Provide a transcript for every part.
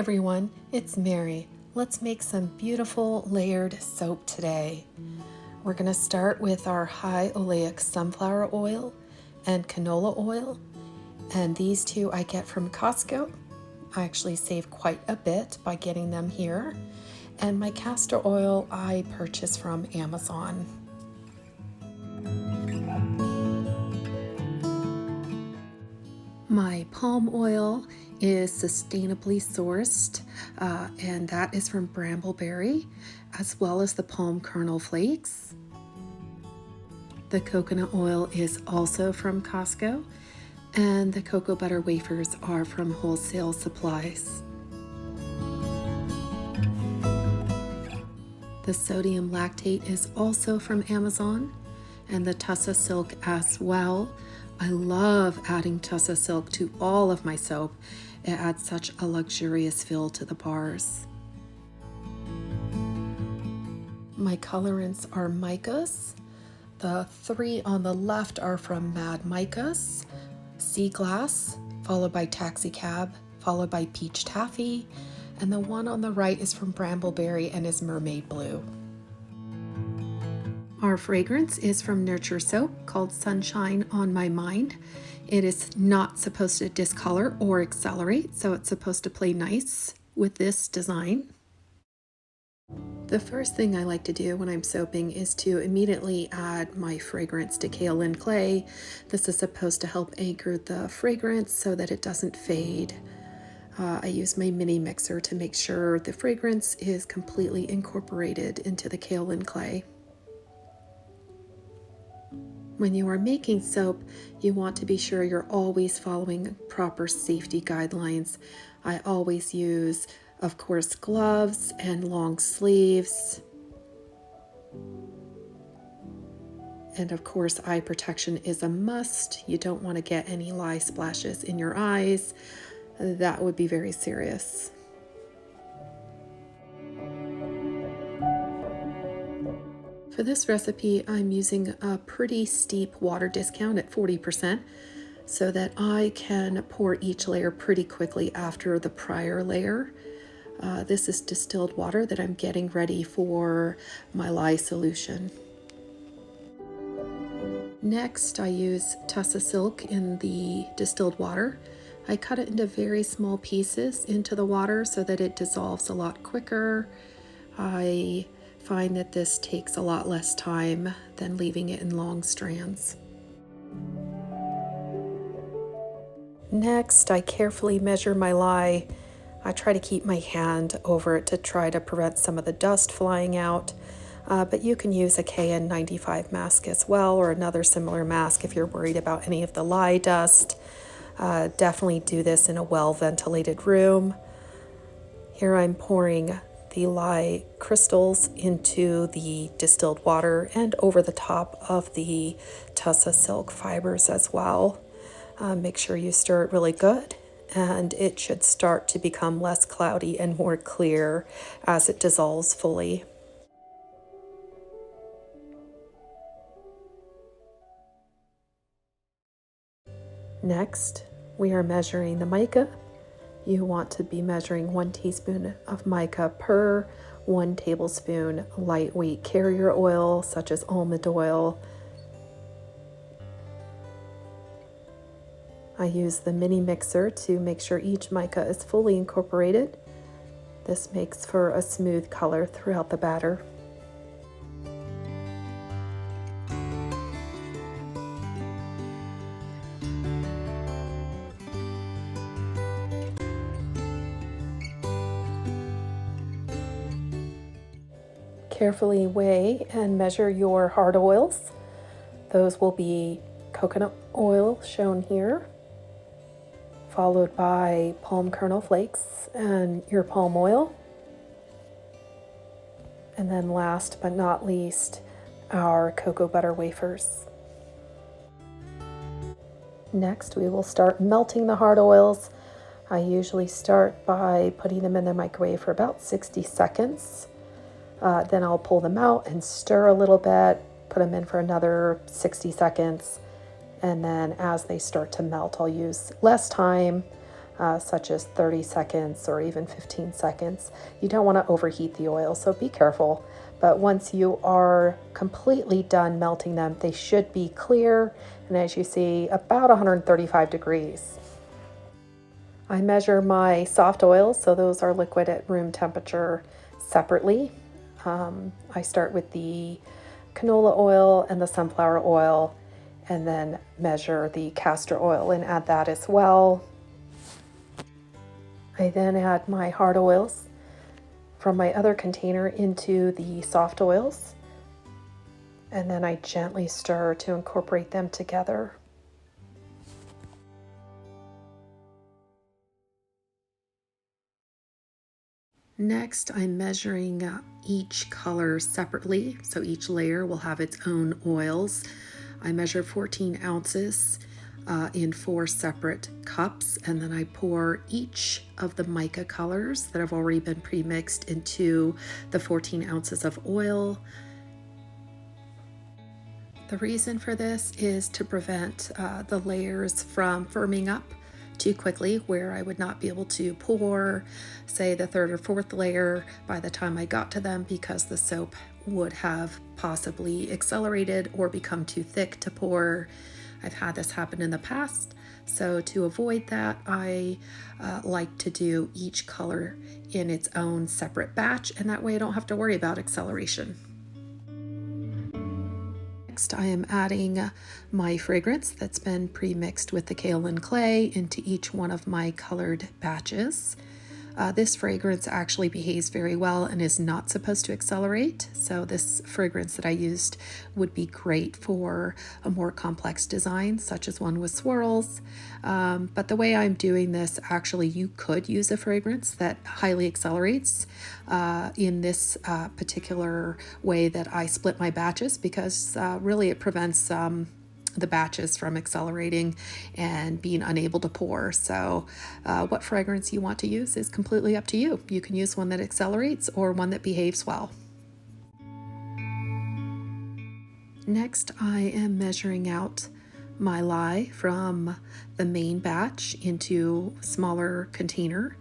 everyone, it's Mary. Let's make some beautiful layered soap today. We're going to start with our high oleic sunflower oil and canola oil. And these two I get from Costco. I actually save quite a bit by getting them here. And my castor oil I purchase from Amazon. My palm oil is sustainably sourced, and that is from Brambleberry, as well as the Palm Kernel Flakes. The coconut oil is also from Costco, and the cocoa butter wafers are from Wholesale Supplies. The sodium lactate is also from Amazon, and the Tussa silk as well. I love adding Tussa silk to all of my soap. It adds such a luxurious feel to the bars. My colorants are micas. The three on the left are from Mad Micas, Sea Glass, followed by Taxi Cab, followed by Peach Taffy, and the one on the right is from Brambleberry and is Mermaid Blue. Our fragrance is from Nurture Soap called Sunshine on My Mind. It is not supposed to discolor or accelerate, so it's supposed to play nice with this design. The first thing I like to do when I'm soaping is to immediately add my fragrance to kaolin clay. This is supposed to help anchor the fragrance so that it doesn't fade. I use my mini mixer to make sure the fragrance is completely incorporated into the kaolin clay. When you are making soap, you want to be sure you're always following proper safety guidelines. I always use, of course, gloves and long sleeves. And of course, eye protection is a must. You don't want to get any lye splashes in your eyes. That would be very serious. For this recipe, I'm using a pretty steep water discount at 40% so that I can pour each layer pretty quickly after the prior layer. This is distilled water that I'm getting ready for my lye solution. Next, I use Tussa silk in the distilled water. I cut it into very small pieces into the water so that it dissolves a lot quicker. I find that this takes a lot less time than leaving it in long strands. Next, I carefully measure my lye. I try to keep my hand over it to try to prevent some of the dust flying out, but you can use a KN95 mask as well, or another similar mask if you're worried about any of the lye dust. Definitely do this in a well-ventilated room. Here I'm pouring the lye crystals into the distilled water and over the top of the Tussa silk fibers as well. Make sure you stir it really good, and it should start to become less cloudy and more clear as it dissolves fully. Next, we are measuring the mica. You want to be measuring 1 teaspoon of mica per 1 tablespoon lightweight carrier oil, such as almond oil. I use the mini mixer to make sure each mica is fully incorporated. This makes for a smooth color throughout the batter. Carefully weigh and measure your hard oils. Those will be coconut oil shown here, followed by palm kernel flakes and your palm oil. And then last but not least, our cocoa butter wafers. Next, we will start melting the hard oils. I usually start by putting them in the microwave for about 60 seconds. Then I'll pull them out and stir a little bit, put them in for another 60 seconds, and then as they start to melt, I'll use less time such as 30 seconds or even 15 seconds. You don't want to overheat the oil, so be careful. But once you are completely done melting them, they should be clear, and as you see, about 135 degrees. I measure my soft oils, so those are liquid at room temperature, separately. I start with the canola oil and the sunflower oil, and then measure the castor oil and add that as well. I then add my hard oils from my other container into the soft oils, and then I gently stir to incorporate them together. Next, I'm measuring each color separately, so each layer will have its own oils. I measure 14 ounces in 4 separate cups, and then I pour each of the mica colors that have already been pre-mixed into the 14 ounces of oil. The reason for this is to prevent the layers from firming up too quickly, where I would not be able to pour, say, the 3rd or 4th layer by the time I got to them, because the soap would have possibly accelerated or become too thick to pour. I've had this happen in the past, so to avoid that, I like to do each color in its own separate batch, and that way I don't have to worry about acceleration. Next, I am adding my fragrance that's been pre-mixed with the kaolin clay into each one of my colored batches. This fragrance actually behaves very well and is not supposed to accelerate, so this fragrance that I used would be great for a more complex design, such as one with swirls. But the way I'm doing this, actually you could use a fragrance that highly accelerates in this particular way that I split my batches, because really it prevents the batches from accelerating and being unable to pour. So what fragrance you want to use is completely up to you. You can use one that accelerates or one that behaves well. Next, I am measuring out my lye from the main batch into a smaller container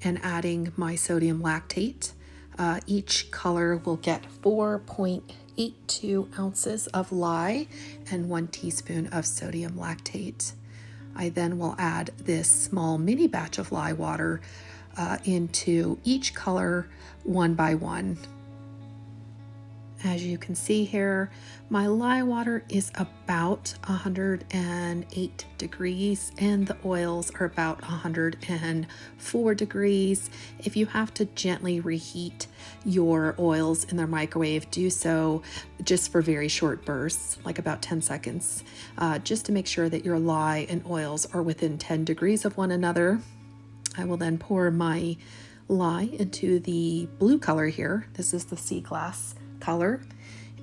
and adding my sodium lactate. Each color will get 4.82 ounces of lye and 1 teaspoon of sodium lactate. I then will add this small mini batch of lye water into each color one by one. As you can see here, my lye water is about 108 degrees and the oils are about 104 degrees. If you have to gently reheat your oils in their microwave, do so just for very short bursts, like about 10 seconds, just to make sure that your lye and oils are within 10 degrees of one another. I will then pour my lye into the blue color here. This is the sea glass color,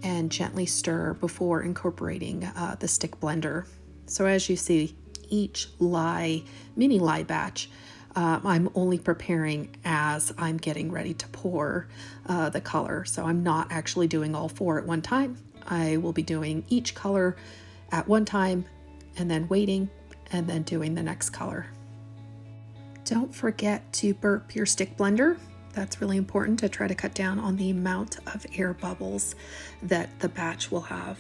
and gently stir before incorporating the stick blender. So as you see, each mini lye batch, I'm only preparing as I'm getting ready to pour the color. So I'm not actually doing all 4 at one time. I will be doing each color at one time and then waiting and then doing the next color. Don't forget to burp your stick blender. That's really important to try to cut down on the amount of air bubbles that the batch will have.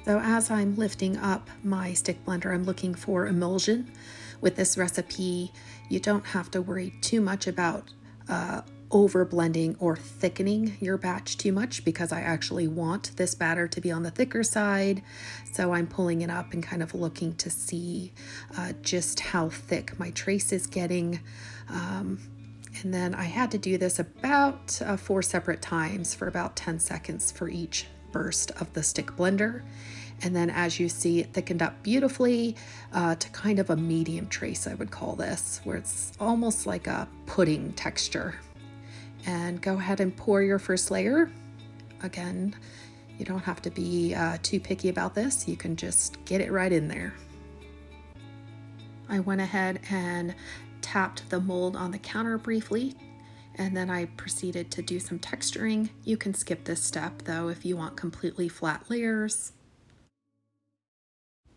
So as I'm lifting up my stick blender, I'm looking for emulsion. With this recipe, you don't have to worry too much about over blending or thickening your batch too much, because I actually want this batter to be on the thicker side. So I'm pulling it up and kind of looking to see just how thick my trace is getting. And then I had to do this about 4 separate times for about 10 seconds for each burst of the stick blender. And then as you see, it thickened up beautifully to kind of a medium trace, I would call this, where it's almost like a pudding texture. And go ahead and pour your first layer. Again, you don't have to be too picky about this. You can just get it right in there. I went ahead and tapped the mold on the counter briefly and then I proceeded to do some texturing. You can skip this step though if you want completely flat layers.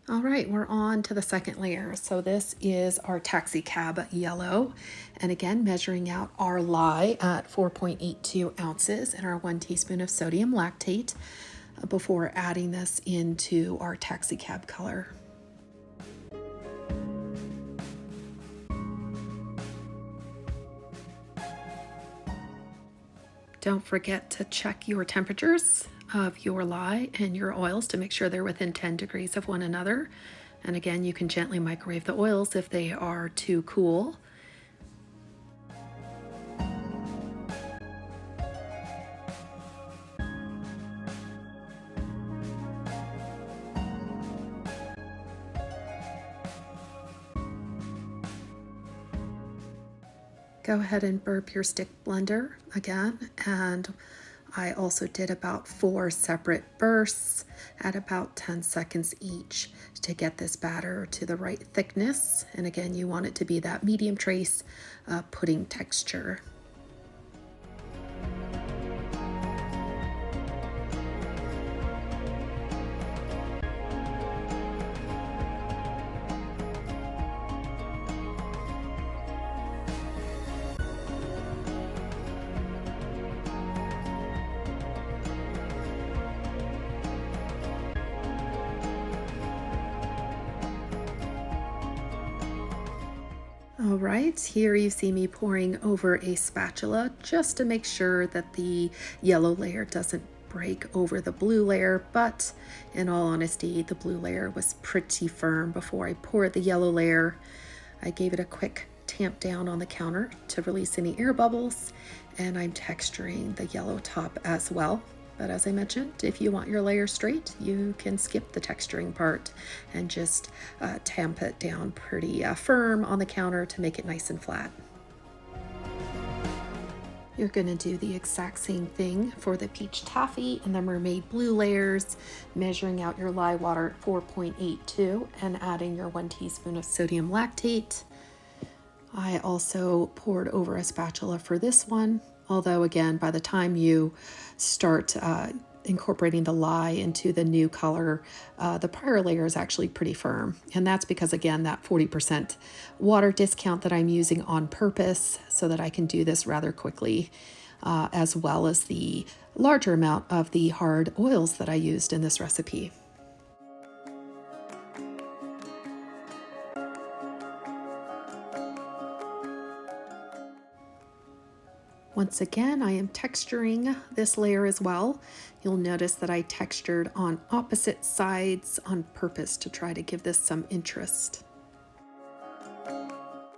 All right, we're on to the second layer. So this is our taxi cab yellow. And again, measuring out our lye at 4.82 ounces and our 1 teaspoon of sodium lactate before adding this into our taxi cab color. Don't forget to check your temperatures of your lye and your oils to make sure they're within 10 degrees of one another. And again, you can gently microwave the oils if they are too cool. Go ahead and burp your stick blender again, and I also did about 4 separate bursts at about 10 seconds each to get this batter to the right thickness. And again, you want it to be that medium trace pudding texture. All right, here you see me pouring over a spatula just to make sure that the yellow layer doesn't break over the blue layer, but in all honesty, the blue layer was pretty firm before I poured the yellow layer. I gave it a quick tamp down on the counter to release any air bubbles, and I'm texturing the yellow top as well. But as I mentioned, if you want your layer straight, you can skip the texturing part and just tamp it down pretty firm on the counter to make it nice and flat. You're going to do the exact same thing for the peach taffy and the mermaid blue layers, measuring out your lye water at 4.82 and adding your 1 teaspoon of sodium lactate. I also poured over a spatula for this one. Although again, by the time you start incorporating the lye into the new color, the prior layer is actually pretty firm. And that's because, again, that 40% water discount that I'm using on purpose so that I can do this rather quickly, as well as the larger amount of the hard oils that I used in this recipe. Once again, I am texturing this layer as well. You'll notice that I textured on opposite sides on purpose to try to give this some interest.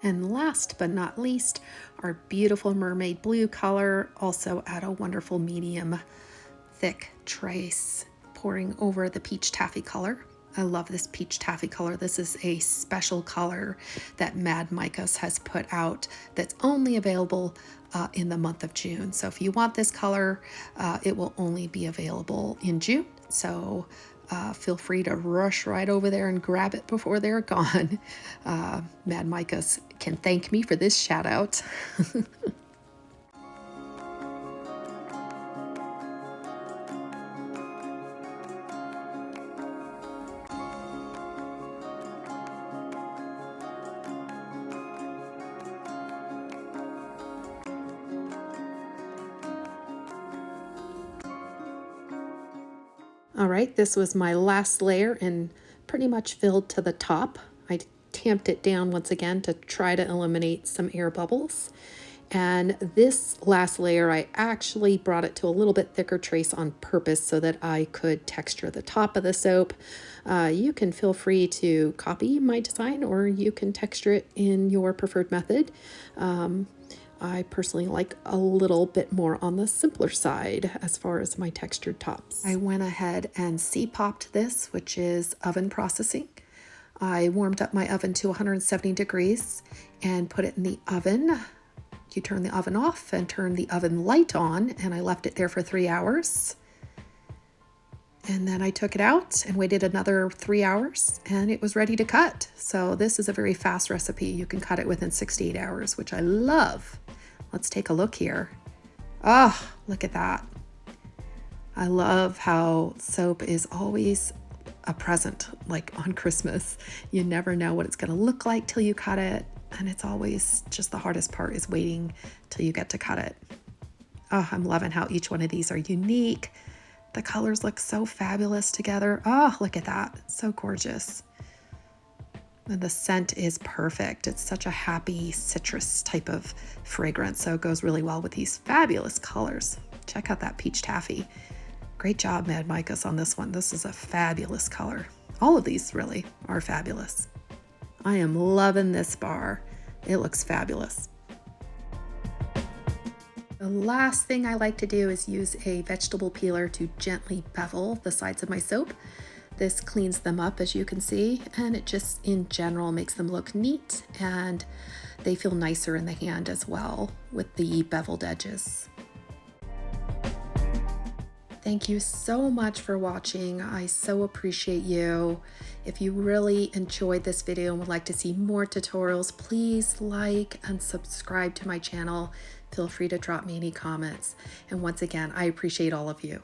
And last but not least, our beautiful mermaid blue color, also at a wonderful medium thick trace, pouring over the peach taffy color. I love this peach taffy color. This is a special color that Mad Micas has put out that's only available in the month of June. So if you want this color, it will only be available in June. So feel free to rush right over there and grab it before they're gone. Mad Micas can thank me for this shout out. All right, this was my last layer and pretty much filled to the top. I tamped it down once again to try to eliminate some air bubbles. And this last layer, I actually brought it to a little bit thicker trace on purpose so that I could texture the top of the soap. You can feel free to copy my design, or you can texture it in your preferred method. I personally like a little bit more on the simpler side as far as my textured tops. I went ahead and C-popped this, which is oven processing. I warmed up my oven to 170 degrees and put it in the oven. You turn the oven off and turn the oven light on, and I left it there for 3 hours. And then I took it out and waited another 3 hours, and it was ready to cut. So this is a very fast recipe. You can cut it within 6 to 8 hours, which I love. Let's take a look here. Oh, look at that. I love how soap is always a present, like on Christmas. You never know what it's going to look like till you cut it. And it's always just the hardest part is waiting till you get to cut it. Oh, I'm loving how each one of these are unique. The colors look so fabulous together. Oh, look at that. So gorgeous. And the scent is perfect. It's such a happy citrus type of fragrance. So it goes really well with these fabulous colors. Check out that peach taffy. Great job, Mad Micas, on this one. This is a fabulous color. All of these really are fabulous. I am loving this bar. It looks fabulous. The last thing I like to do is use a vegetable peeler to gently bevel the sides of my soap. This cleans them up, as you can see, and it just in general makes them look neat, and they feel nicer in the hand as well with the beveled edges. Thank you so much for watching. I so appreciate you. If you really enjoyed this video and would like to see more tutorials, please like and subscribe to my channel. Feel free to drop me any comments. And once again, I appreciate all of you.